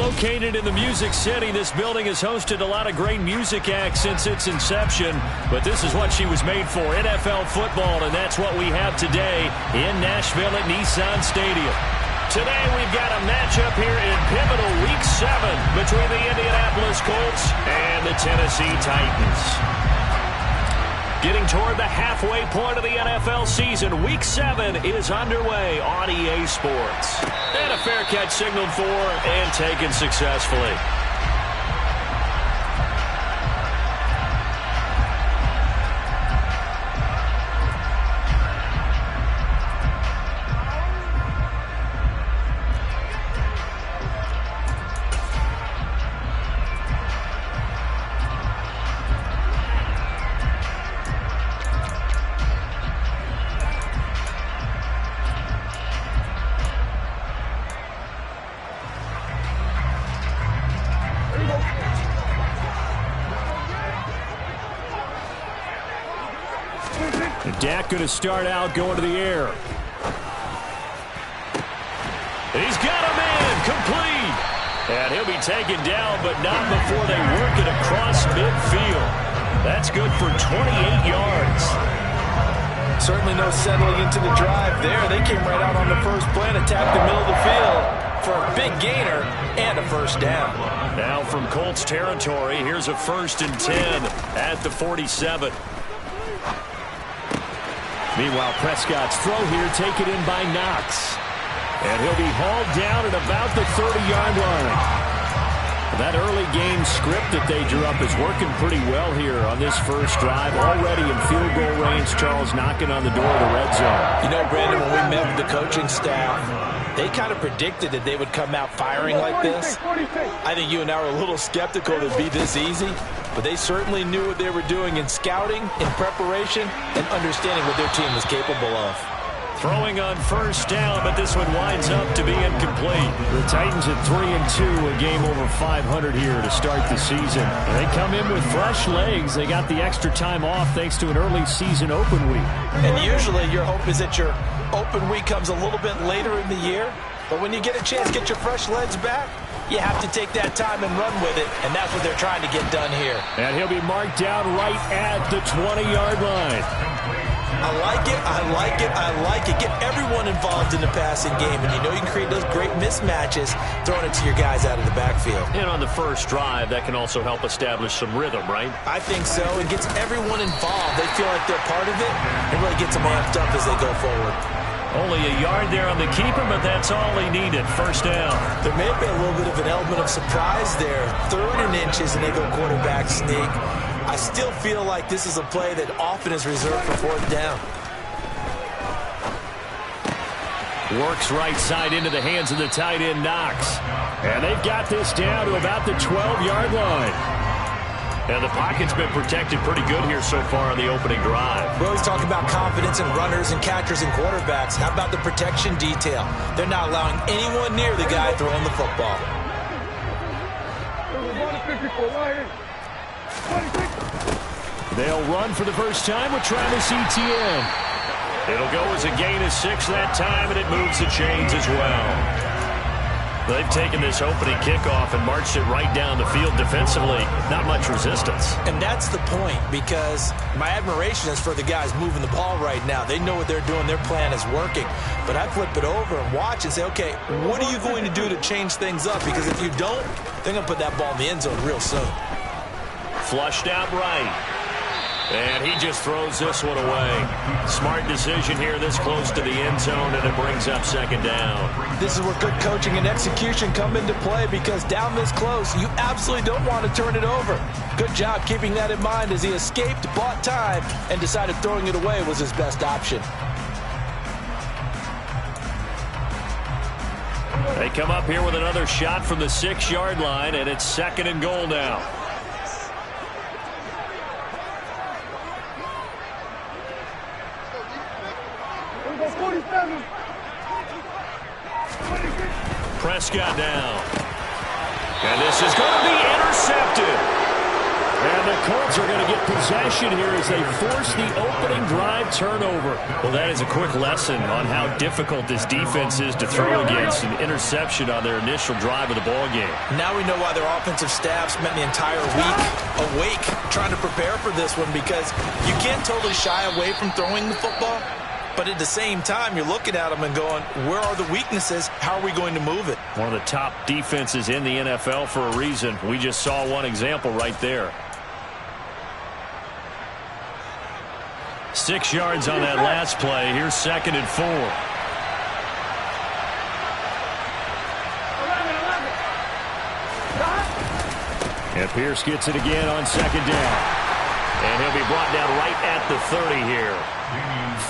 Located in the Music City, this building has hosted a lot of great music acts since its inception, but this is what she was made for, NFL football, and that's what we have today in Nashville at Nissan Stadium. Today we've got a matchup here in pivotal Week 7 between the Indianapolis Colts and the Tennessee Titans. Getting toward the halfway point of the NFL season, Week 7 is underway on EA Sports. And a fair catch signaled for and taken successfully. Dak going to start out going to the air. He's got a man complete. And he'll be taken down, but not before they work it across midfield. That's good for 28 yards. Certainly no settling into the drive there. They came right out on the first play and attacked the middle of the field for a big gainer and a first down. Now from Colts territory, here's a 1st and 10 at the 47. Meanwhile, Prescott's throw here taken in by Knox. And he'll be hauled down at about the 30-yard line. That early game script that they drew up is working pretty well here on this first drive. Already in field goal range, Charles knocking on the door of the red zone. You know, Brandon, when we met with the coaching staff, they kind of predicted that they would come out firing like this. I think you and I were a little skeptical that it'd be this easy. But they certainly knew what they were doing in scouting, in preparation, and understanding what their team was capable of. Throwing on first down, but this one winds up to be incomplete. The Titans at 3-2, a game over 500 here to start the season. They come in with fresh legs. They got the extra time off thanks to an early season open week. And usually your hope is that your open week comes a little bit later in the year. But when you get a chance to get your fresh legs back, you have to take that time and run with it, and that's what they're trying to get done here. And he'll be marked down right at the 20-yard line. I like it, I like it, I like it. Get everyone involved in the passing game, and you know you can create those great mismatches throwing it to your guys out of the backfield. And on the first drive, that can also help establish some rhythm, right? I think so. It gets everyone involved. They feel like they're part of it. It really gets them amped up as they go forward. Only a yard there on the keeper, but that's all he needed. First down. There may have been a little bit of an element of surprise there. 3rd and inches, and they go quarterback sneak. I still feel like this is a play that often is reserved for 4th down. Works right side into the hands of the tight end, Knox. And they've got this down to about the 12-yard line. And the pocket's been protected pretty good here so far on the opening drive. We always talk about confidence in runners and catchers and quarterbacks. How about the protection detail? They're not allowing anyone near the guy throwing the football. They'll run for the first time with Travis Etienne. It'll go as a gain of 6 that time, and it moves the chains as well. They've taken this opening kickoff and marched it right down the field defensively. Not much resistance. And that's the point, because my admiration is for the guys moving the ball right now. They know what they're doing. Their plan is working. But I flip it over and watch and say, okay, what are you going to do to change things up? Because if you don't, they're going to put that ball in the end zone real soon. Flushed out right. And he just throws this one away. Smart decision here this close to the end zone, and it brings up 2nd down. This is where good coaching and execution come into play, because down this close, you absolutely don't want to turn it over. Good job keeping that in mind as he escaped, bought time, and decided throwing it away was his best option. They come up here with another shot from the 6-yard line, and it's 2nd and goal now. Prescott down. And this is going to be intercepted. And the Colts are going to get possession here as they force the opening drive turnover. Well, that is a quick lesson on how difficult this defense is to throw against an interception on their initial drive of the ball game. Now we know why their offensive staff spent the entire week awake trying to prepare for this one, because you can't totally shy away from throwing the football. But at the same time, you're looking at them and going, where are the weaknesses? How are we going to move it? One of the top defenses in the NFL for a reason. We just saw one example right there. 6 yards on that last play. Here's 2nd and 4. And Pierce gets it again on 2nd down. And he'll be brought down right at the 30 here.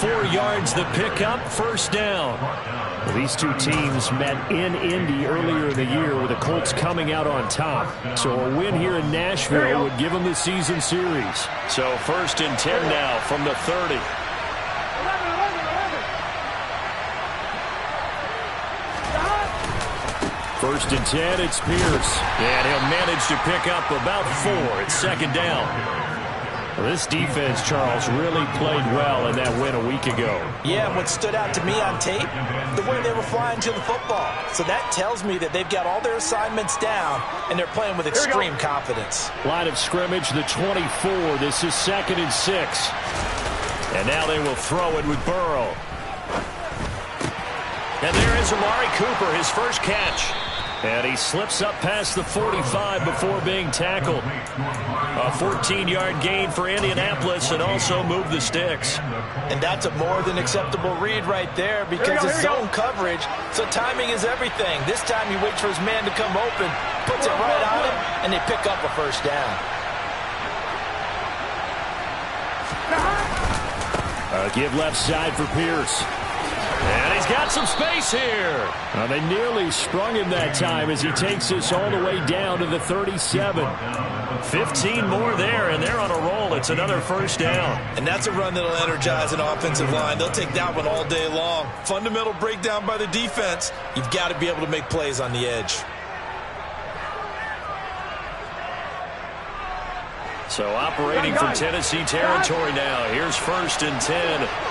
4 yards the pickup, 1st down. Well, these two teams met in Indy earlier in the year with the Colts coming out on top. So a win here in Nashville would give them the season series. So 1st and 10 now from the 30. First and 10, it's Pierce. And he'll manage to pick up about 4. It's 2nd down. Well, this defense, Charles, really played well in that win a week ago. Yeah, and what stood out to me on tape, the way they were flying to the football. So that tells me that they've got all their assignments down, and they're playing with extreme confidence. Line of scrimmage, the 24. This is 2nd and 6. And now they will throw it with Burrow. And there is Amari Cooper, his first catch. And he slips up past the 45 before being tackled. A 14-yard gain for Indianapolis, and also moved the sticks. And that's a more than acceptable read right there, because it's zone coverage, so timing is everything. This time he waits for his man to come open, puts it right on him, and they pick up a 1st down. Give left side for Pierce. And he's got some space here. They nearly sprung him that time as he takes this all the way down to the 37. 15 more there, and they're on a roll. It's another 1st down. And that's a run that'll energize an offensive line. They'll take that one all day long. Fundamental breakdown by the defense. You've got to be able to make plays on the edge. So operating from Tennessee territory now. Here's 1st and 10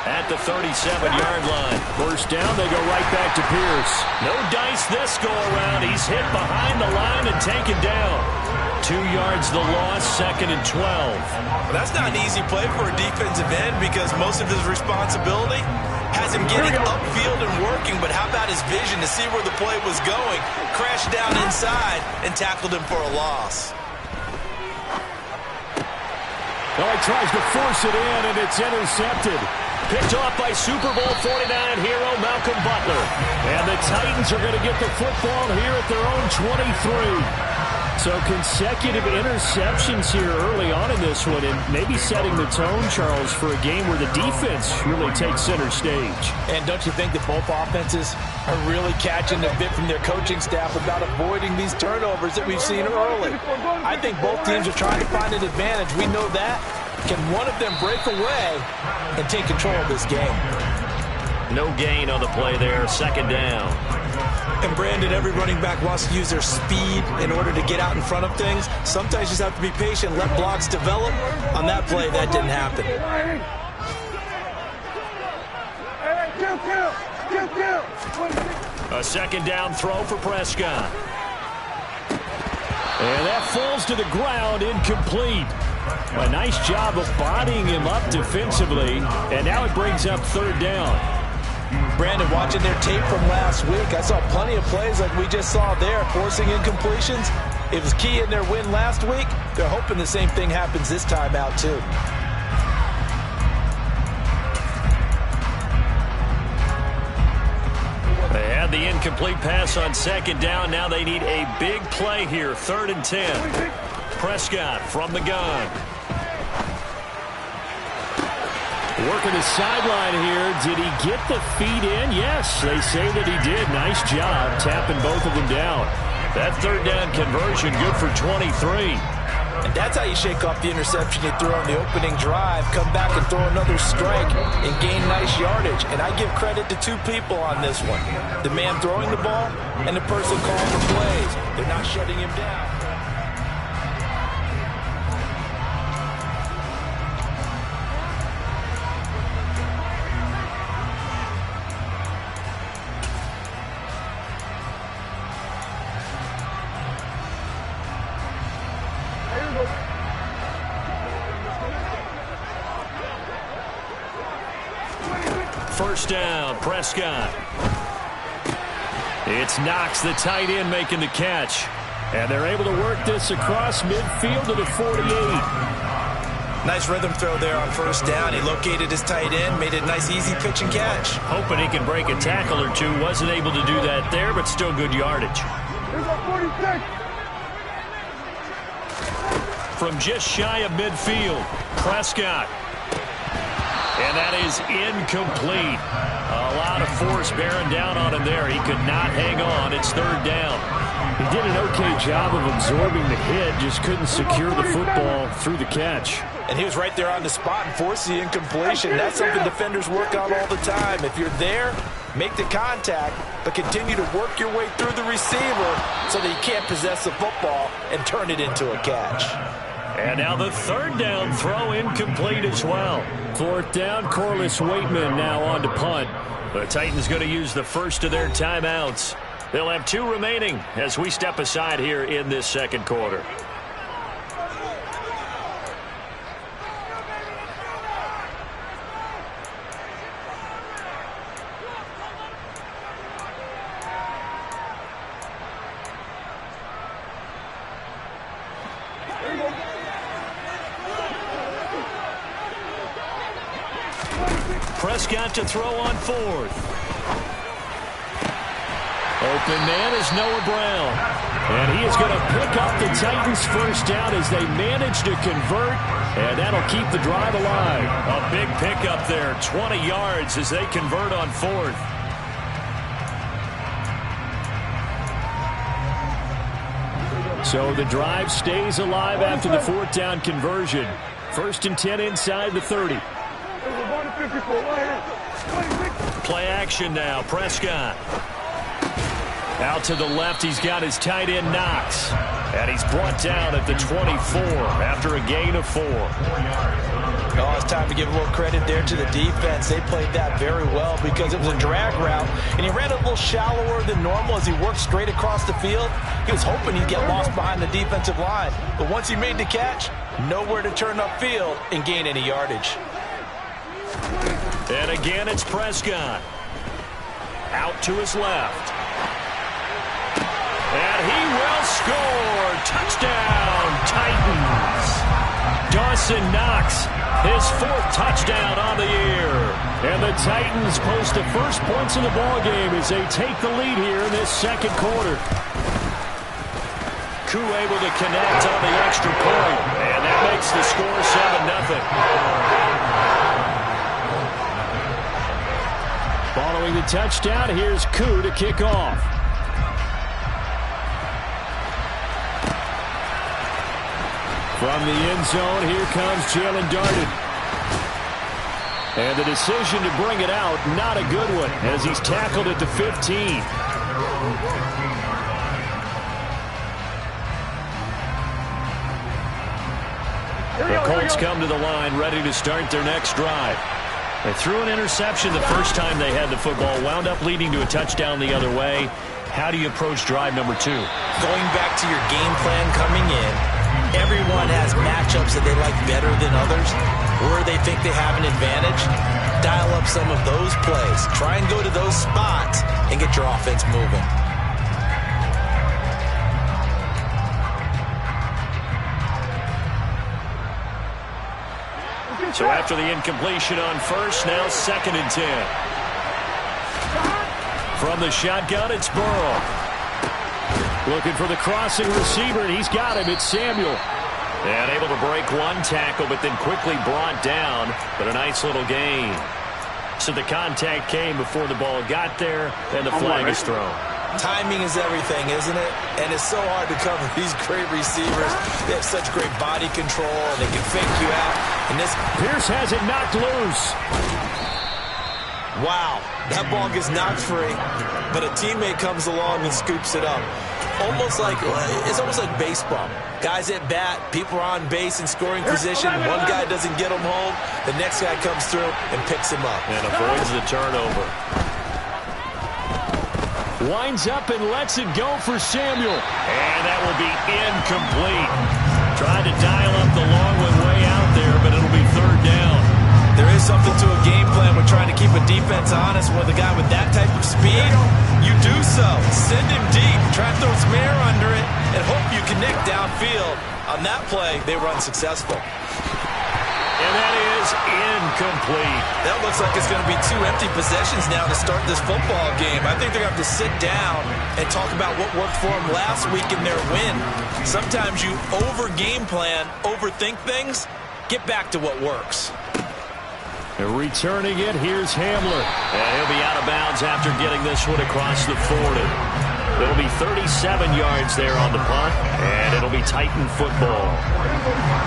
at the 37-yard line. 1st down, they go right back to Pierce. No dice this go-around. He's hit behind the line and taken down. 2 yards the loss, 2nd and 12. Well, that's not an easy play for a defensive end, because most of his responsibility has him getting upfield and working, but how about his vision to see where the play was going? Crashed down inside and tackled him for a loss. Well, he tries to force it in, and it's intercepted. Picked off by Super Bowl 49 hero Malcolm Butler. And the Titans are going to get the football here at their own 23. So consecutive interceptions here early on in this one, and maybe setting the tone, Charles, for a game where the defense really takes center stage. And don't you think that both offenses are really catching the bit from their coaching staff about avoiding these turnovers that we've seen early? I think both teams are trying to find an advantage. We know that. Can one of them break away and take control of this game? No gain on the play there, 2nd down. And Brandon, every running back wants to use their speed in order to get out in front of things. Sometimes you just have to be patient, let blocks develop. On that play, that didn't happen. A 2nd down throw for Prescott. And that falls to the ground, incomplete. A nice job of bodying him up defensively, and now it brings up 3rd down. Brandon, watching their tape from last week, I saw plenty of plays like we just saw there, forcing incompletions. It was key in their win last week. They're hoping the same thing happens this time out, too. They had the incomplete pass on 2nd down. Now they need a big play here, 3rd and 10. Prescott from the gun. Working the sideline here. Did he get the feet in? Yes, they say that he did. Nice job tapping both of them down. That 3rd down conversion good for 23. And that's how you shake off the interception you threw on the opening drive, come back and throw another strike and gain nice yardage. And I give credit to 2 people on this one. The man throwing the ball and the person calling the plays. They're not shutting him down. first down. Prescott. It's Knox, the tight end, making the catch. And they're able to work this across midfield to the 48. Nice rhythm throw there on first down. He located his tight end, made it a nice, easy pitch and catch. Hoping he can break a tackle or two. Wasn't able to do that there, but still good yardage. From just shy of midfield, Prescott. And that is incomplete. A lot of force bearing down on him there. He could not hang on. It's third down. He did an okay job of absorbing the hit, just couldn't secure the football through the catch. And he was right there on the spot and forced the incompletion. That's something defenders work on all the time. If you're there, make the contact, but continue to work your way through the receiver so that you can't possess the football and turn it into a catch. And now the third down throw incomplete as well. Fourth down, Corliss Waitman now on to punt. The Titans going to use the first of their timeouts. They'll have 2 remaining as we step aside here in this second quarter. Prescott to throw on fourth. Open man is Noah Brown. And he is going to pick up the Titans' first down as they manage to convert, and that'll keep the drive alive. A big pickup there, 20 yards as they convert on fourth. So the drive stays alive after the fourth down conversion. First and 10 inside the 30. Play action now, Prescott. Out to the left, he's got his tight end Knox. And he's brought down at the 24 after a gain of 4. Oh, it's time to give a little credit there to the defense. They played that very well because it was a drag route, and he ran a little shallower than normal as he worked straight across the field. He was hoping he'd get lost behind the defensive line. But once he made the catch, nowhere to turn upfield and gain any yardage. And again, it's Prescott. Out to his left. And he will score. Touchdown, Titans. Dawson Knox, his 4th touchdown on the year. And the Titans post the first points of the ballgame as they take the lead here in this second quarter. Koo able to connect on the extra point. And that makes the score 7-0. Following the touchdown, here's Koo to kick off. From the end zone, here comes Jalen Darden. And the decision to bring it out, not a good one, as he's tackled at the 15. The Colts come to the line, ready to start their next drive. They threw an interception the first time they had the football, wound up leading to a touchdown the other way. How do you approach drive number 2? Going back to your game plan coming in, everyone has matchups that they like better than others, or they think they have an advantage. Dial up some of those plays. Try and go to those spots and get your offense moving. So after the incompletion on first, now 2nd and 10. From the shotgun, it's Burrow. Looking for the crossing receiver, and he's got him. It's Samuel. And able to break one tackle, but then quickly brought down. But a nice little gain. So the contact came before the ball got there, and the flag is thrown. Timing is everything, isn't it? And it's so hard to cover these great receivers. They have such great body control, and they can fake you out. And this Pierce has it knocked loose. Wow, that ball gets knocked free, but a teammate comes along and scoops it up. It's almost like baseball. Guys at bat, people are on base in scoring position. One guy doesn't get him home, the next guy comes through and picks him up. And avoids the turnover. Winds up and lets it go for Samuel. And that will be incomplete. Tried to dial up the long one way out there, but it'll be third down. There is something to a game plan with trying to keep a defense honest with a guy with that type of speed, you do so. Send him deep, try to throw some air under it, and hope you connect downfield. On that play, they were unsuccessful. And that is incomplete. That looks like it's going to be 2 empty possessions now to start this football game. I think they're going to have to sit down and talk about what worked for them last week in their win. Sometimes you over-game plan, overthink things. Get back to what works. And returning it, here's Hamler. And he'll be out of bounds after getting this one across the 40. It'll be 37 yards there on the punt, and it'll be Titan football.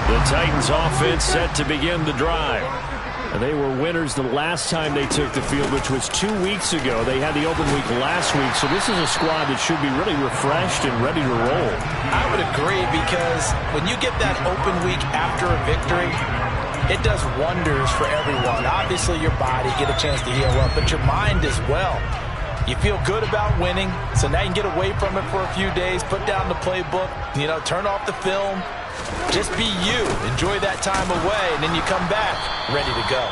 The Titans offense set to begin the drive. And they were winners the last time they took the field, which was 2 weeks ago. They had the open week last week, so this is a squad that should be really refreshed and ready to roll. I would agree, because when you get that open week after a victory, it does wonders for everyone. Obviously, your body, get a chance to heal up, but your mind as well. You feel good about winning, so now you can get away from it for a few days, put down the playbook, turn off the film. Just be you. Enjoy that time away, and then you come back ready to go.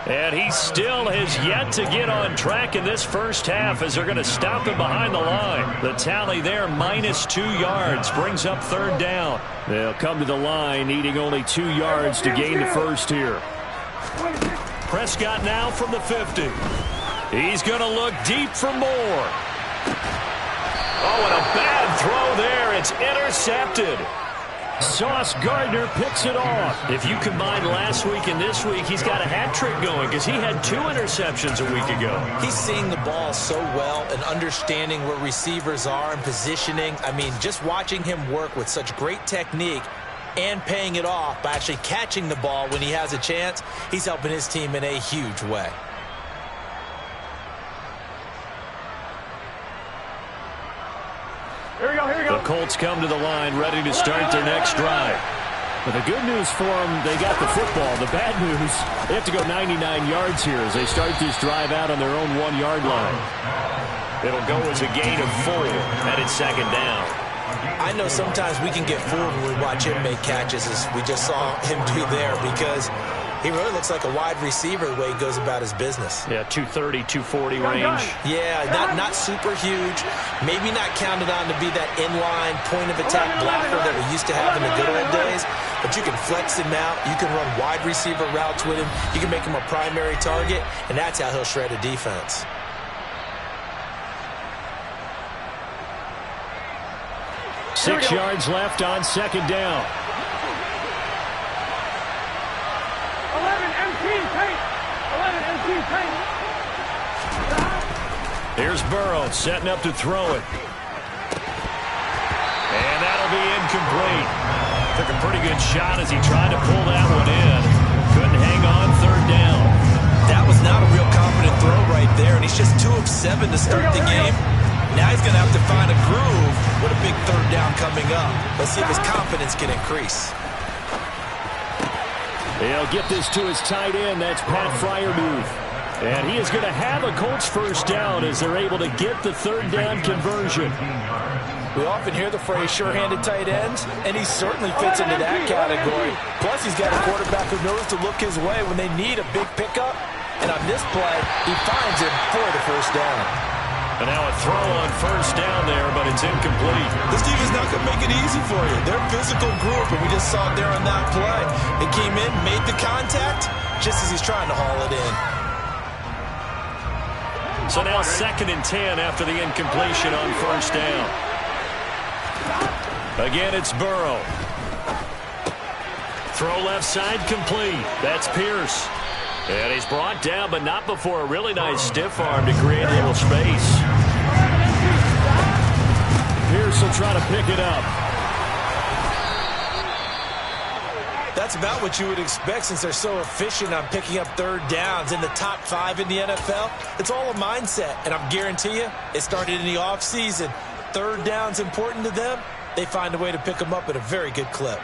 And he still has yet to get on track in this first half as they're going to stop him behind the line. The tally there, -2 yards, brings up 3rd down. They'll come to the line needing only 2 yards to gain the first here. Prescott now from the 50. He's going to look deep for more. Oh, and a bad throw there. It's intercepted. Sauce Gardner picks it off. If you combine last week and this week, he's got a hat trick going because he had 2 interceptions a week ago. He's seeing the ball so well and understanding where receivers are and positioning. I mean, just watching him work with such great technique and paying it off by actually catching the ball when he has a chance, he's helping his team in a huge way. The Colts come to the line ready to start their next drive. But the good news for them, they got the football. The bad news, they have to go 99 yards here as they start this drive out on their own 1-yard line. It'll go as a gain of 4, and it's 2nd down. I know sometimes we can get fooled when we watch him make catches, as we just saw him do there, because he really looks like a wide receiver the way he goes about his business. Yeah, 230, 240 range. Yeah, not super huge. Maybe not counted on to be that inline point-of-attack blocker that we used to have in the good old days. But you can flex him out. You can run wide receiver routes with him. You can make him a primary target, and that's how he'll shred a defense. Six yards left on 2nd down. Here's Burrow setting up to throw it. And that'll be incomplete. Took a pretty good shot as he tried to pull that one in. Couldn't hang on 3rd down. That was not a real confident throw right there, and he's just 2 of 7 to start the game. Now he's going to have to find a groove with a big 3rd down coming up. Let's see if his confidence can increase. He'll get this to his tight end. That's Pat Freiermuth. And he is going to have a Colts 1st down as they're able to get the 3rd down conversion. We often hear the phrase sure-handed tight ends, and he certainly fits into that category. Plus, he's got a quarterback who knows to look his way when they need a big pickup. And on this play, he finds him for the 1st down. And now a throw on 1st down there, but it's incomplete. This team is not going to make it easy for you. They're a physical group, and we just saw it there on that play. They came in, made the contact, just as he's trying to haul it in. So now 2nd and 10 after the incompletion on 1st down. Again, it's Burrow. Throw left side complete. That's Pierce. And he's brought down, but not before a really nice stiff arm to create a little space. Pierce will try to pick it up. That's about what you would expect since they're so efficient on picking up 3rd downs in the top 5 in the NFL. It's all a mindset, and I guarantee you it started in the offseason. 3rd down's important to them. They find a way to pick them up at a very good clip.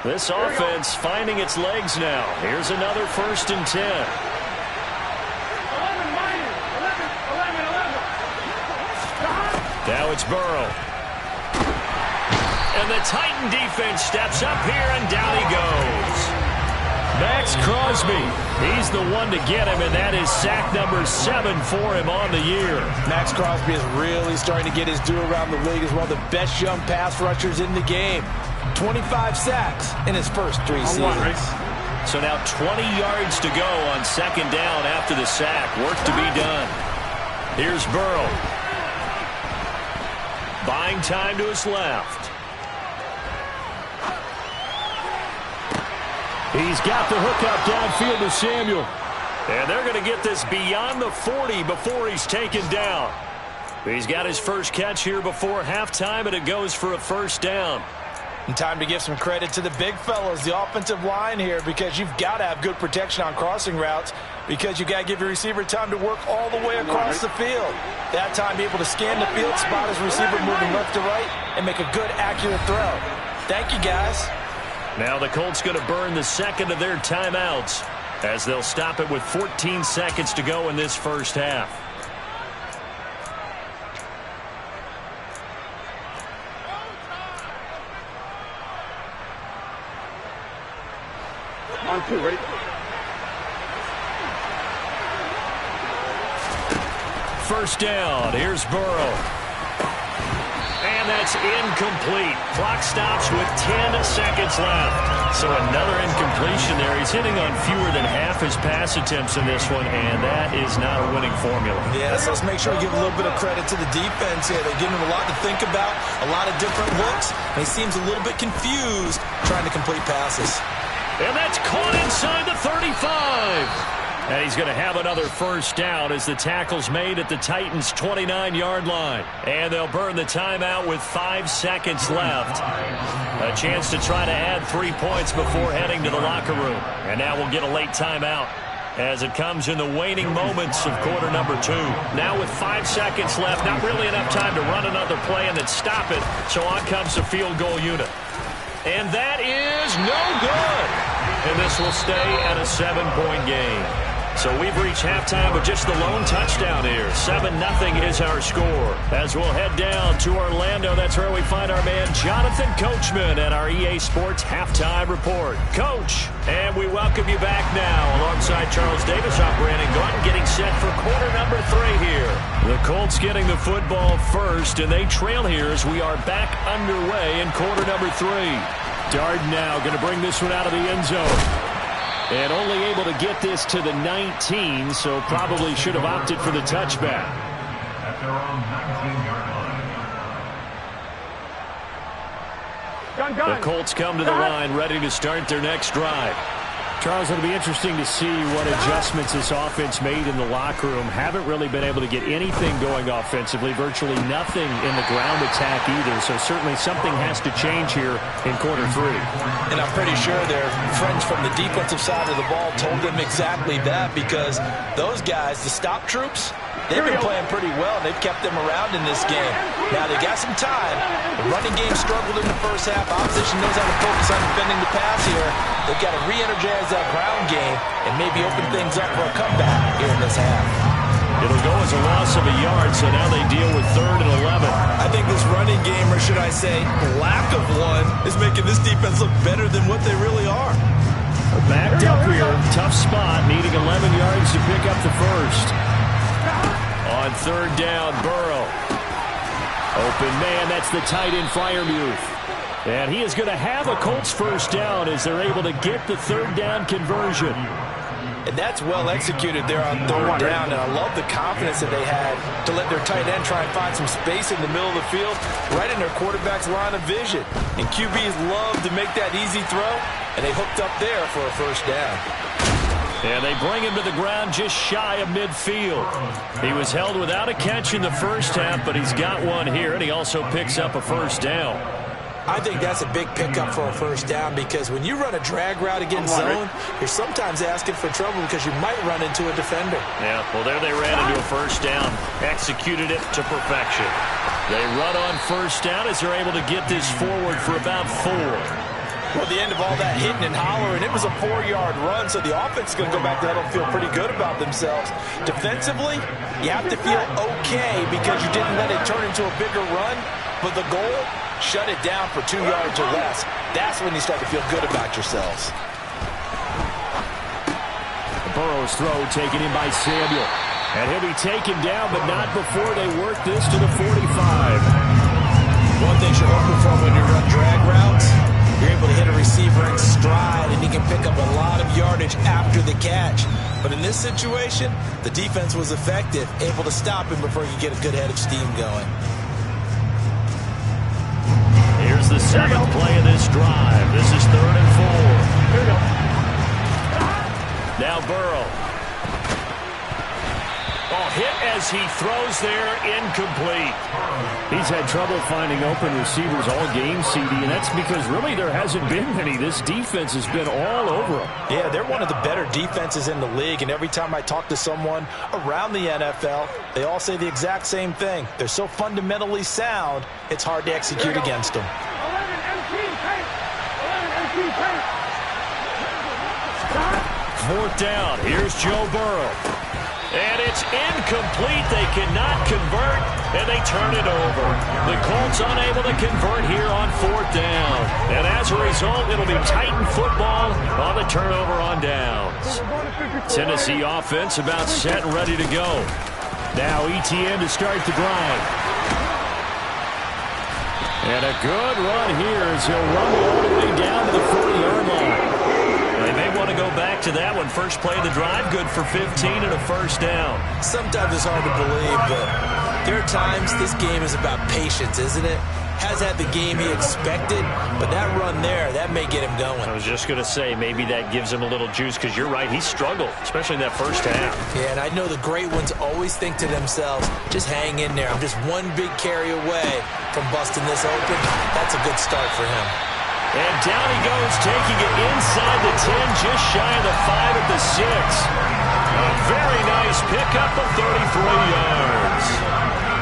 This offense finding its legs now. Here's another 1st and 10. Now it's Burrow. And the Titan defense steps up here, and down he goes. Back Max Crosby. He's the one to get him, and that is sack number 7 for him on the year. Max Crosby is really starting to get his due around the league as one of the best young pass rushers in the game. 25 sacks in his first 3 seasons. So now 20 yards to go on second down after the sack. Work to be done. Here's Burrow. Buying time to his left. He's got the hook up downfield to Samuel. And they're going to get this beyond the 40 before he's taken down. He's got his first catch here before halftime, and it goes for a first down. And time to give some credit to the big fellows, the offensive line here, because you've got to have good protection on crossing routes, because you've got to give your receiver time to work all the way across the field. That time, be able to scan the field, spot his receiver moving left to right, and make a good, accurate throw. Thank you, guys. Now the Colts going to burn the second of their timeouts as they'll stop it with 14 seconds to go in this first half. On 2, ready? First down. Here's Burrow. And that's incomplete. Clock stops with 10 seconds left. So another incompletion there. He's hitting on fewer than half his pass attempts in this one, and that is not a winning formula. Yes, let's make sure we give a little bit of credit to the defense here. They're giving him a lot to think about, a lot of different looks, and he seems a little bit confused trying to complete passes. And that's caught inside the 35. And he's going to have another first down as the tackle's made at the Titans' 29-yard line. And they'll burn the timeout with 5 seconds left. A chance to try to add 3 points before heading to the locker room. And now we'll get a late timeout as it comes in the waning moments of quarter number 2. Now with 5 seconds left, not really enough time to run another play and then stop it. So on comes the field goal unit. And that is no good. And this will stay at a 7-point game. So we've reached halftime with just the lone touchdown here. 7-0 is our score. As we'll head down to Orlando, that's where we find our man Jonathan Coachman at our EA Sports Halftime Report. Coach, and we welcome you back now alongside Charles Davis. I'm Brandon Gordon getting set for quarter number 3 here. The Colts getting the football first, and they trail here as we are back underway in quarter number 3. Darden now going to bring this one out of the end zone. And only able to get this to the 19, so probably should have opted for the touchback. The Colts come to the line ready to start their next drive. Charles, it'll be interesting to see what adjustments this offense made in the locker room. Haven't really been able to get anything going offensively, virtually nothing in the ground attack either. So certainly something has to change here in quarter 3. And I'm pretty sure their friends from the defensive side of the ball told them exactly that, because those guys, the stop troops, they've been playing pretty well. They've kept them around in this game. Now they got some time. The running game struggled in the first half. Opposition knows how to focus on defending the pass here. They've got to re-energize that ground game and maybe open things up for a comeback here in this half. It'll go as a loss of a yard, so now they deal with 3rd and 11. I think this running game, or should I say lack of one, is making this defense look better than what they really are. Backed up here, tough spot, needing 11 yards to pick up the first. On 3rd down, Burrow. Open man, that's the tight end Freiermuth. And he is going to have a Colts first down as they're able to get the 3rd down conversion. And that's well executed there on 3rd down, and I love the confidence that they had to let their tight end try and find some space in the middle of the field, right in their quarterback's line of vision. And QBs love to make that easy throw, and they hooked up there for a first down. And they bring him to the ground just shy of midfield. He was held without a catch in the first half, but he's got one here, and he also picks up a first down. I think that's a big pickup for a first down, because when you run a drag route against zone, you're sometimes asking for trouble because you might run into a defender. Yeah, well, there they ran into a first down, executed it to perfection. They run on first down as they're able to get this forward for about 4. Well, the end of all that hitting and hollering, it was a 4-yard run, so the offense is going to go back to that and feel pretty good about themselves. Defensively, you have to feel okay because you didn't let it turn into a bigger run, but the goal, shut it down for 2 yards or less. That's when you start to feel good about yourselves. Burrow's throw taken in by Samuel. And he'll be taken down, but not before they work this to the 45. One thing you're hoping for when you run drag routes, you're able to hit a receiver in stride, and he can pick up a lot of yardage after the catch. But in this situation, the defense was effective, able to stop him before he could get a good head of steam going. Here's the 7th play of this drive. This is 3rd and 4. Here we go. Now Burrow. Oh, hit as he throws there, incomplete. He's had trouble finding open receivers all game, CD, and that's because really there hasn't been many. This defense has been all over them. Yeah, they're one of the better defenses in the league, and every time I talk to someone around the NFL, they all say the exact same thing. They're so fundamentally sound, it's hard to execute against them. 4th down. Here's Joe Burrow. And it's incomplete. They cannot convert, and they turn it over. The Colts unable to convert here on 4th down. And as a result, it'll be Titan football on the turnover on downs. Tennessee offense about set and ready to go. Now ETN to start the drive. And a good run here as he'll run all the way down to the 40-yard line. They may want to go back to that one. First play of the drive, good for 15 and a 1st down. Sometimes it's hard to believe, but there are times this game is about patience, isn't it? Has had the game he expected, but that run there, that may get him going. I was just going to say, maybe that gives him a little juice, because you're right, he struggled, especially in that first half. Yeah, and I know the great ones always think to themselves, just hang in there. I'm just one big carry away from busting this open. That's a good start for him. And down he goes, taking it inside the 10, just shy of the 5 at the 6. A very nice pickup of 33 yards.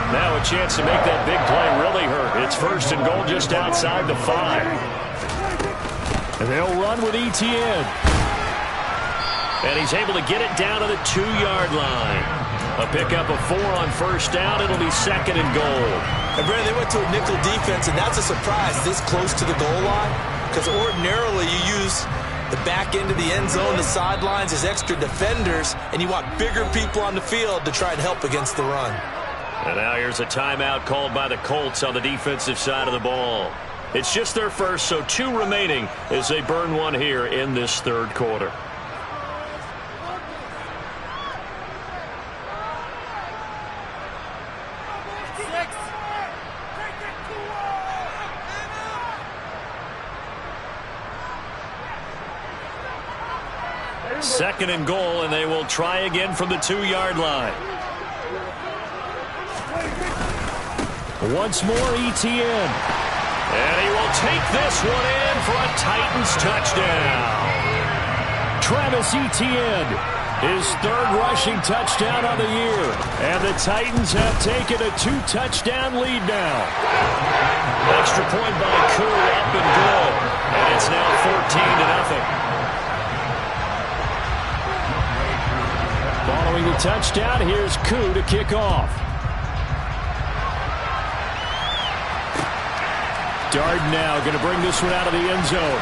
Now a chance to make that big play really hurt. It's 1st and goal just outside the 5. And they'll run with ETN. And he's able to get it down to the 2-yard line. A pickup of 4 on 1st down. It'll be 2nd and goal. And Brandon, they went to a nickel defense, and that's a surprise this close to the goal line, because ordinarily you use the back end of the end zone, the sidelines as extra defenders, and you want bigger people on the field to try and help against the run. And now here's a timeout called by the Colts on the defensive side of the ball. It's just their first, so 2 remaining as they burn one here in this 3rd quarter. Second and goal, and they will try again from the 2-yard line. Once more, ETN. And he will take this one in for a Titans touchdown. Travis Etienne, his 3rd rushing touchdown of the year. And the Titans have taken a 2-touchdown lead now. Extra point by Koo, up and good. And it's now 14-0. Following the touchdown, here's Koo to kick off. Darden now going to bring this one out of the end zone.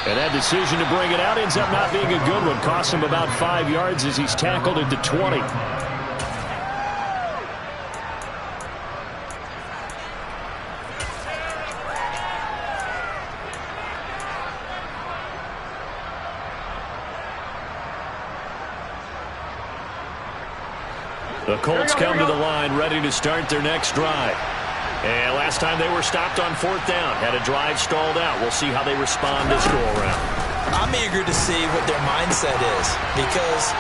And that decision to bring it out ends up not being a good one. Cost him about 5 yards as he's tackled at the 20. The Colts come to the line, ready to start their next drive. And last time they were stopped on 4th down, had a drive stalled out. We'll see how they respond this go-around. I'm eager to see what their mindset is, because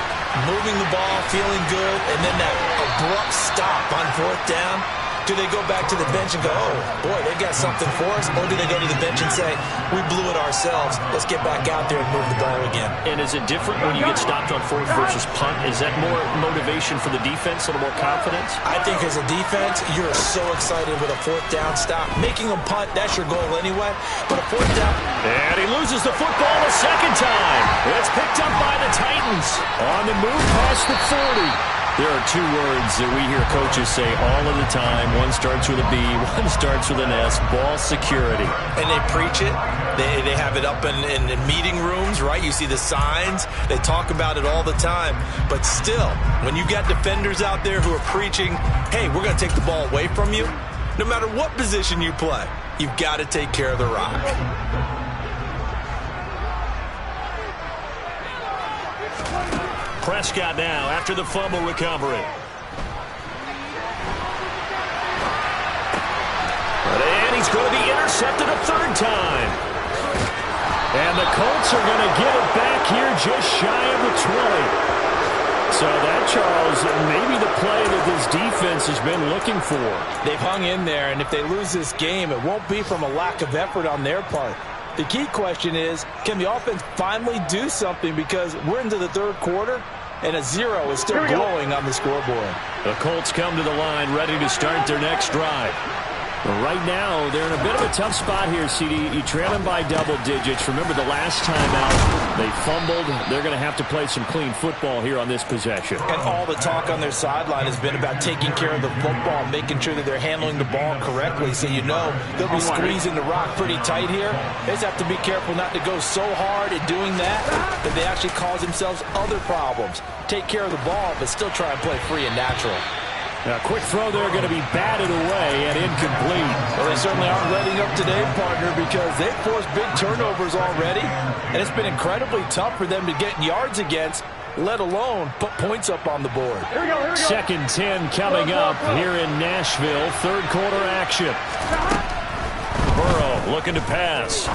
moving the ball, feeling good, and then that abrupt stop on 4th down, do they go back to the bench and go, oh, boy, they've got something for us? Or do they go to the bench and say, we blew it ourselves, let's get back out there and move the ball again? And is it different when you get stopped on 4th versus punt? Is that more motivation for the defense, a little more confidence? I think as a defense, you're so excited with a 4th down stop. Making them punt, that's your goal anyway. But a 4th down... And he loses the football a second time. It's picked up by the Titans. On the move past the 40. There are two words that we hear coaches say all of the time. One starts with a B, one starts with an S, ball security. And they preach it. They have it up in meeting rooms, right? You see the signs. They talk about it all the time. But still, when you got defenders out there who are preaching, hey, we're going to take the ball away from you, no matter what position you play, you've got to take care of the rock. Prescott now after the fumble recovery. And he's going to be intercepted a third time. And the Colts are going to get it back here just shy of the 20. So that, Charles, maybe the play that this defense has been looking for. They've hung in there, and if they lose this game, it won't be from a lack of effort on their part. The key question is, can the offense finally do something? Because we're into the third quarter, and a 0 is still glowing on the scoreboard. The Colts come to the line ready to start their next drive. Well, right now, they're in a bit of a tough spot here, CD. You trail them by double digits. Remember the last time out, they fumbled. They're going to have to play some clean football here on this possession. And all the talk on their sideline has been about taking care of the football, making sure that they're handling the ball correctly. So you know they'll be squeezing the rock pretty tight here. They just have to be careful not to go so hard at doing that they actually cause themselves other problems. Take care of the ball, but still try and play free and natural. Now, a quick throw there going to be batted away and incomplete. Well, they certainly aren't letting up today, partner, because they've forced big turnovers already, and it's been incredibly tough for them to get yards against, let alone put points up on the board. Here we go. Second 10 coming up here in Nashville. Third quarter action. Burrow looking to pass.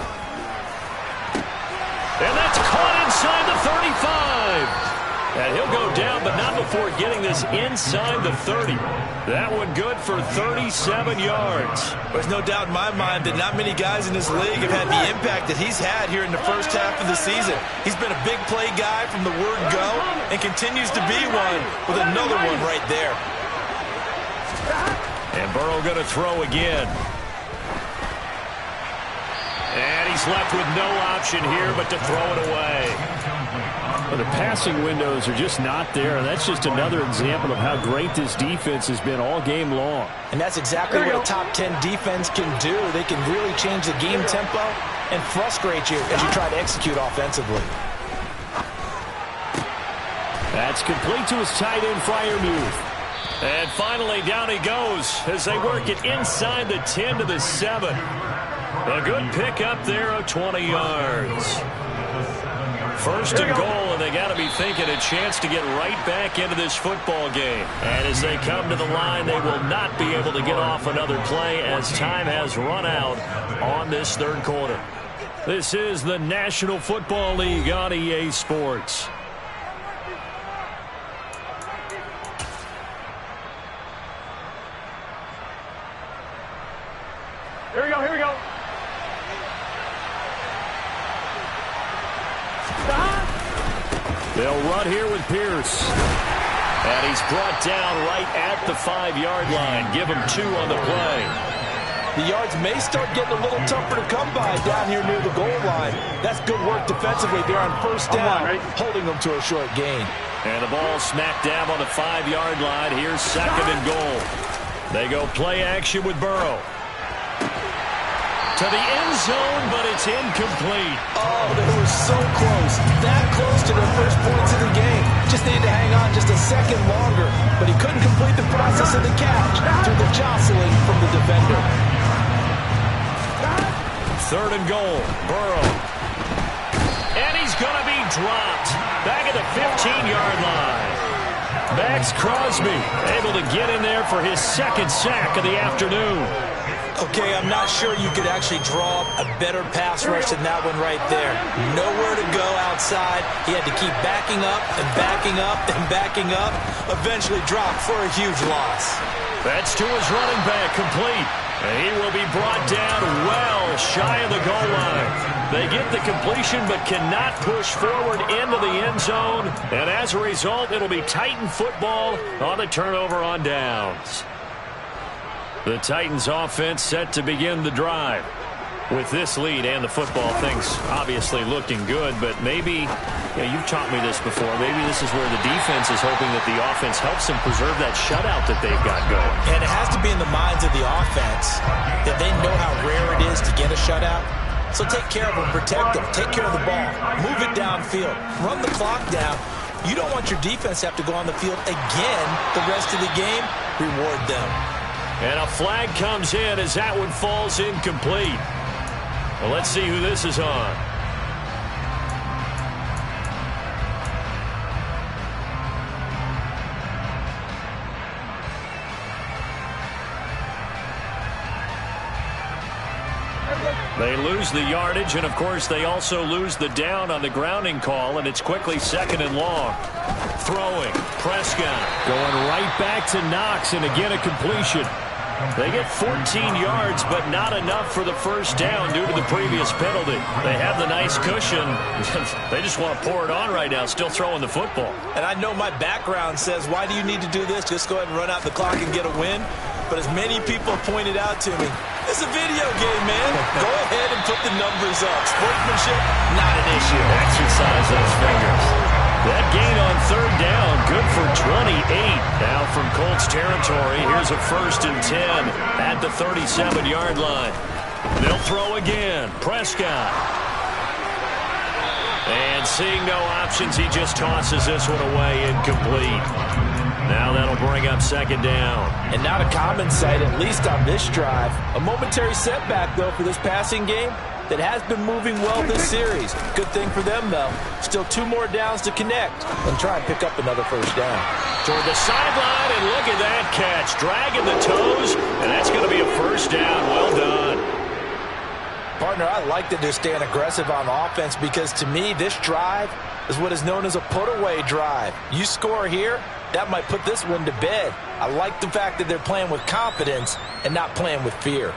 And that's caught inside the 35. And he'll go down, but not before getting this inside the 30. That one good for 37 yards. There's no doubt in my mind that not many guys in this league have had the impact that he's had here in the first half of the season. He's been a big play guy from the word go and continues to be one with another one right there. And Burrow going to throw again. And he's left with no option here but to throw it away. Well, the passing windows are just not there, and that's just another example of how great this defense has been all game long. And that's exactly what a top 10 defense can do. They can really change the game tempo and frustrate you as you try to execute offensively. That's complete to his tight end, Freiermuth. And finally, down he goes as they work it inside the 10 to the 7. A good pick up there of 20 yards. First and goal, and they got to be thinking a chance to get right back into this football game. And as they come to the line, they will not be able to get off another play as time has run out on this third quarter. This is the National Football League on EA Sports. Here we go, here we go. They'll run here with Pierce. And he's brought down right at the 5-yard line. Give him 2 on the play. The yards may start getting a little tougher to come by down here near the goal line. That's good work defensively there on first down, holding them to a short gain. And the ball smacked down on the 5-yard line. Here's second and goal. They go play action with Burrow. To the end zone, but it's incomplete. Oh, they were so close. That close to their first points of the game. Just needed to hang on just a second longer, but he couldn't complete the process of the catch through the jostling from the defender. Third and goal, Burrow. And he's going to be dropped. Back at the 15-yard line. Max Crosby able to get in there for his second sack of the afternoon. Okay, I'm not sure you could actually draw a better pass rush than that one right there. Nowhere to go outside. He had to keep backing up and backing up and backing up. Eventually dropped for a huge loss. That's to his running back, complete. And he will be brought down well shy of the goal line. They get the completion but cannot push forward into the end zone. And as a result, it'll be Titan football on the turnover on downs. The Titans offense set to begin the drive. With this lead and the football, things obviously looking good, but maybe, you've taught me this before, maybe this is where the defense is hoping that the offense helps them preserve that shutout that they've got going. And it has to be in the minds of the offense that they know how rare it is to get a shutout. So take care of them, protect them, take care of the ball, move it downfield, run the clock down. You don't want your defense to have to go on the field again the rest of the game. Reward them. And a flag comes in as that one falls incomplete. Well, let's see who this is on. They lose the yardage, and of course they also lose the down on the grounding call, and it's quickly 2nd and long. Throwing, Prescott. Going right back to Knox, and again a completion. They get 14 yards, but not enough for the first down due to the previous penalty. They have the nice cushion. They just want to pour it on right now, still throwing the football. And I know my background says, why do you need to do this? Just go ahead and run out the clock and get a win. But as many people pointed out to me, it's a video game, man. Go ahead and put the numbers up. Sportsmanship, not an issue. Exercise those fingers. That gain on 3rd down, good for 28. Now from Colts territory, here's a 1st and 10 at the 37-yard line. They'll throw again. Prescott. And seeing no options, he just tosses this one away, incomplete. Now that'll bring up 2nd down. And not a common sight, at least on this drive. A momentary setback, though, for this passing game that has been moving well this series. Good thing for them, though. Still 2 more downs to connect and try and pick up another 1st down. Toward the sideline, and look at that catch. Dragging the toes, and that's going to be a 1st down. Well done. Partner, I like that they're staying aggressive on offense because, to me, this drive is what is known as a put-away drive. You score here, that might put this one to bed. I like the fact that they're playing with confidence and not playing with fear.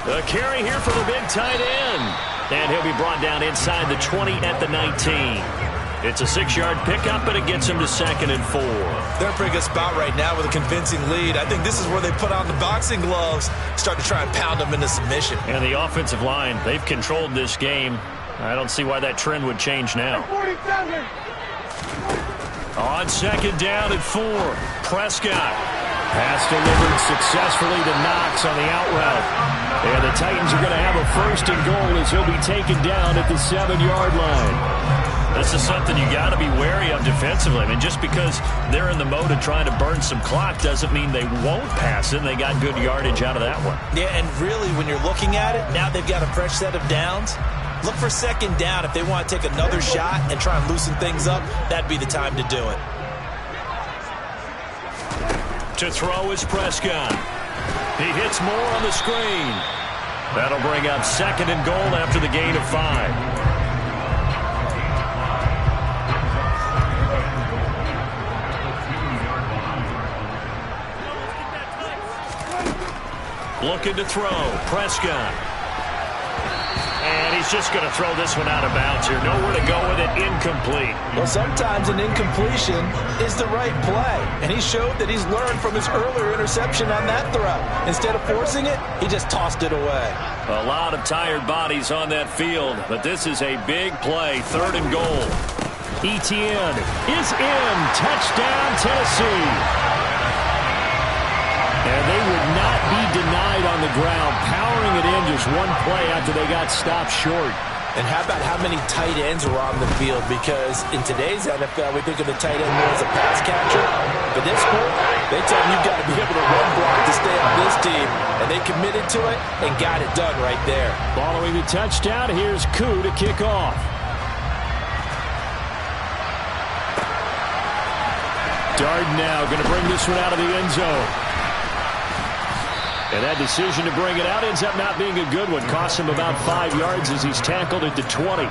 The carry here for the big tight end. And he'll be brought down inside the 20 at the 19. It's a 6-yard pickup, but it gets him to 2nd and 4. They're in a pretty good spot right now with a convincing lead. I think this is where they put on the boxing gloves, start to try and pound them into submission. And the offensive line, they've controlled this game. I don't see why that trend would change now. On 2nd down and 4, Prescott. Pass delivered successfully to Knox on the out route. And the Titans are going to have a 1st and goal as he'll be taken down at the 7-yard line. This is something you got to be wary of defensively. I mean, just because they're in the mode of trying to burn some clock doesn't mean they won't pass it. And they got good yardage out of that one. Yeah, and really, when you're looking at it, now they've got a fresh set of downs. Look for 2nd down. If they want to take another shot and try and loosen things up, that'd be the time to do it. To throw is Prescott. He hits more on the screen. That'll bring up 2nd and goal after the gain of 5. Looking to throw, Prescott. And he's just going to throw this one out of bounds here. Nowhere to go with it, incomplete. Well, sometimes an incompletion is the right play. And he showed that he's learned from his earlier interception on that throw. Instead of forcing it, he just tossed it away. A lot of tired bodies on that field, but this is a big play, 3rd and goal. Etienne is in. Touchdown, Tennessee. And they would not be denied on the ground, powering it in just one play after they got stopped short. And how about how many tight ends were on the field? Because in today's NFL, we think of the tight end more as a pass catcher. For this group, they tell them you've got to be able to run block to stay on this team. And they committed to it and got it done right there. Following the touchdown, here's Koo to kick off. Darden now going to bring this one out of the end zone. And that decision to bring it out ends up not being a good one. Costs him about 5 yards as he's tackled at the 20.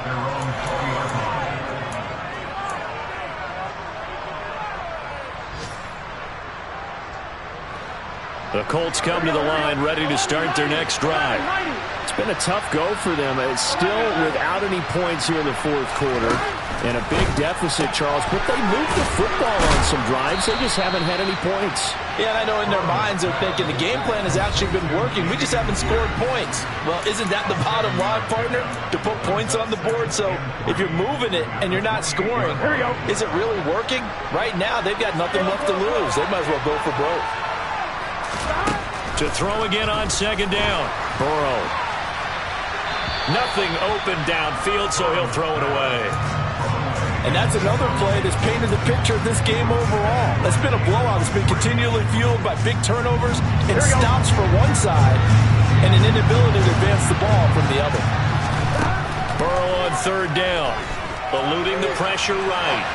The Colts come to the line ready to start their next drive. It's been a tough go for them. It's still without any points here in the fourth quarter. And a big deficit, Charles. But they moved the football on some drives. They just haven't had any points. Yeah, and I know in their minds they're thinking the game plan has actually been working. We just haven't scored points. Well, isn't that the bottom line, partner? To put points on the board. So if you're moving it and you're not scoring, is it really working? Right now, they've got nothing left to lose. They might as well go for broke. To throw again on second down. Burrow. Nothing open downfield, so he'll throw it away. And that's another play that's painted the picture of this game overall. That's been a blowout. It's been continually fueled by big turnovers and stops for one side and an inability to advance the ball from the other. Burrow on third down. Eluding the pressure right.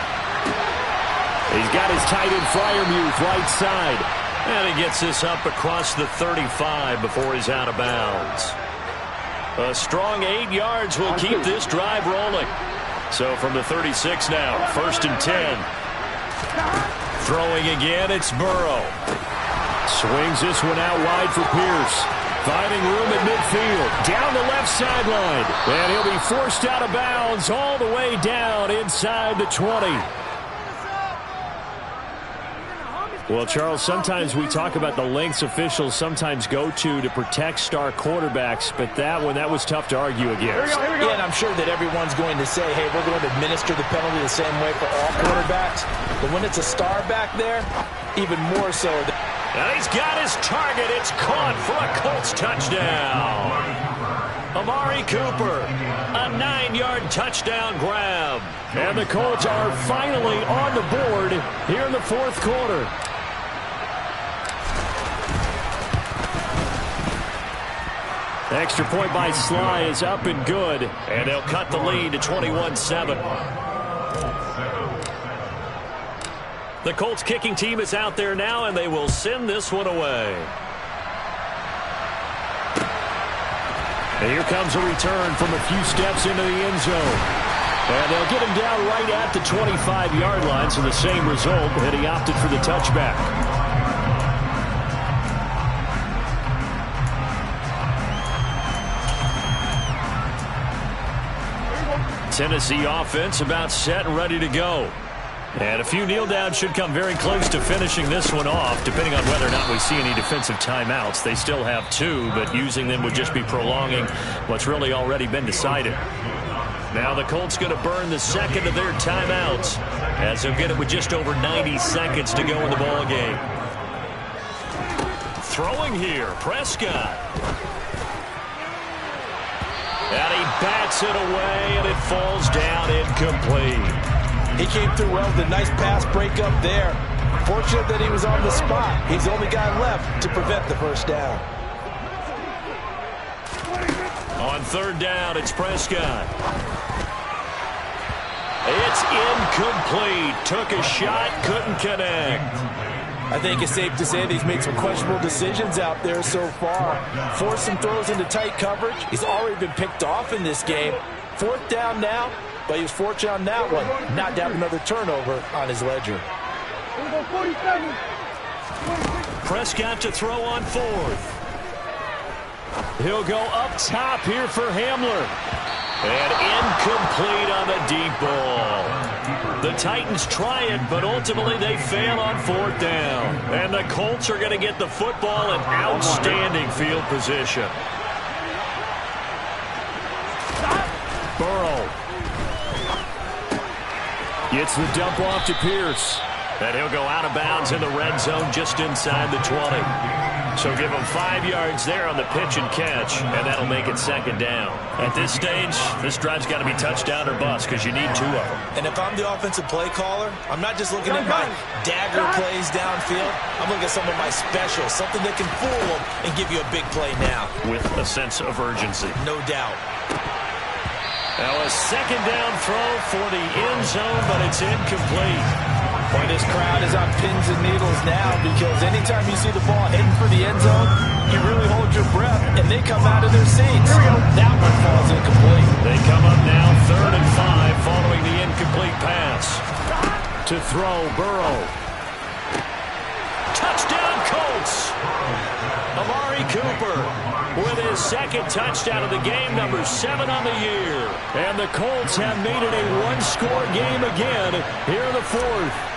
He's got his tight end Freiermuth right side. And he gets this up across the 35 before he's out of bounds. A strong 8 yards will keep this drive rolling. So from the 36 now, 1st and 10. Throwing again, it's Burrow. Swings this one out wide for Pierce. Finding room at midfield. Down the left sideline. And he'll be forced out of bounds all the way down inside the 20. Well, Charles, sometimes we talk about the lengths officials sometimes go to protect star quarterbacks, but that was tough to argue against. Yeah, and I'm sure that everyone's going to say, hey, we're going to administer the penalty the same way for all quarterbacks. But when it's a star back there, even more so. And he's got his target. It's caught for a Colts touchdown. Amari Cooper, a 9-yard touchdown grab. And the Colts are finally on the board here in the fourth quarter. Extra point by Sly is up and good. And they'll cut the lead to 21-7. The Colts kicking team is out there now, and they will send this one away. And here comes a return from a few steps into the end zone. And they'll get him down right at the 25-yard line, so the same result, and he opted for the touchback. Tennessee offense about set and ready to go. And a few kneel downs should come very close to finishing this one off, depending on whether or not we see any defensive timeouts. They still have 2, but using them would just be prolonging what's really already been decided. Now the Colts going to burn the second of their timeouts as they'll get it with just over 90 seconds to go in the ball game. Throwing here, Prescott. And he bats it away, and it falls down incomplete. He came through well with a nice pass breakup there. Fortunate that he was on the spot. He's the only guy left to prevent the first down. On third down, it's Prescott. It's incomplete. Took a shot, couldn't connect. I think it's safe to say that he's made some questionable decisions out there so far. Forced some throws into tight coverage. He's already been picked off in this game. Fourth down now, but he was fortunate on that one. Not to have another turnover on his ledger. Prescott to throw on fourth. He'll go up top here for Hamler. And incomplete on the deep ball. The Titans try it, but ultimately they fail on fourth down. And the Colts are going to get the football in outstanding field position. Burrow gets the dump off to Pierce. And he'll go out of bounds in the red zone just inside the 20. So give him 5 yards there on the pitch and catch, and that'll make it second down. At this stage, this drive's got to be touchdown or bust because you need 2 of them. And if I'm the offensive play caller, I'm not just looking at my dagger plays downfield. I'm looking at some of my specials, something that can fool them and give you a big play now. With a sense of urgency. No doubt. Now a second down throw for the end zone, but it's incomplete. Well, this crowd is on pins and needles now because anytime you see the ball heading for the end zone, you really hold your breath, and they come out of their seats. That one falls incomplete. They come up now 3rd and 5 following the incomplete pass. To throw, Burrow. Touchdown, Colts! Amari Cooper with his 2nd touchdown of the game, number 7 on the year. And the Colts have made it a one-score game again here in the 4th.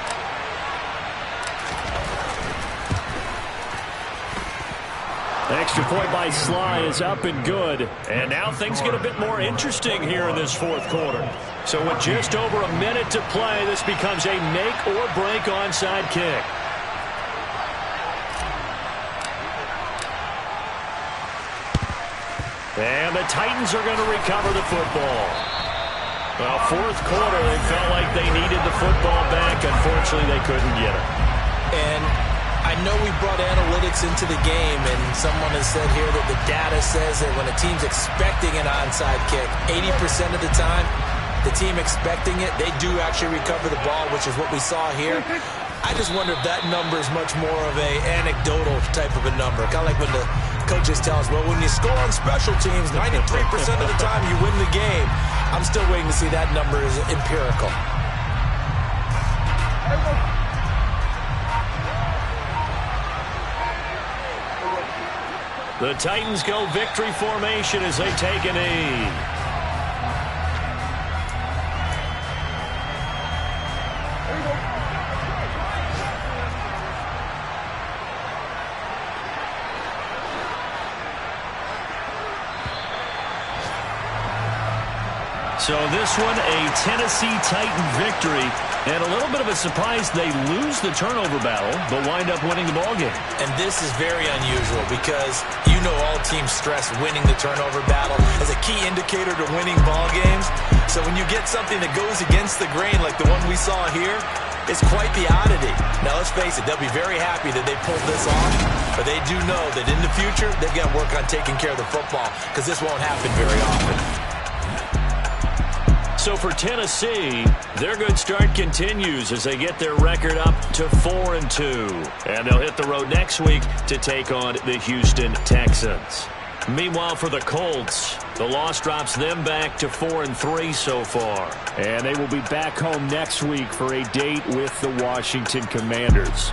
Extra point by Sly is up and good. And now things get a bit more interesting here in this 4th quarter. So with just over a minute to play, this becomes a make-or-break onside kick. And the Titans are going to recover the football. Well, 4th quarter, they felt like they needed the football back. Unfortunately, they couldn't get it. And I know we brought analytics into the game, and someone has said here that the data says that when a team's expecting an onside kick, 80% of the time, the team expecting it, they do actually recover the ball, which is what we saw here. I just wonder if that number is much more of a anecdotal type of a number. Kind of like when the coaches tell us, well, when you score on special teams, 93% of the time you win the game. I'm still waiting to see that number is empirical. The Titans go victory formation as they take a knee. So this one, a Tennessee Titan victory. And a little bit of a surprise, they lose the turnover battle, but wind up winning the ballgame. And this is very unusual because you know all teams stress winning the turnover battle as a key indicator to winning ball games. So when you get something that goes against the grain like the one we saw here, it's quite the oddity. Now, let's face it, they'll be very happy that they pulled this off, but they do know that in the future, they've got to work on taking care of the football because this won't happen very often. So for Tennessee, their good start continues as they get their record up to 4-2. And they'll hit the road next week to take on the Houston Texans. Meanwhile, for the Colts, the loss drops them back to 4-3 so far. And they will be back home next week for a date with the Washington Commanders.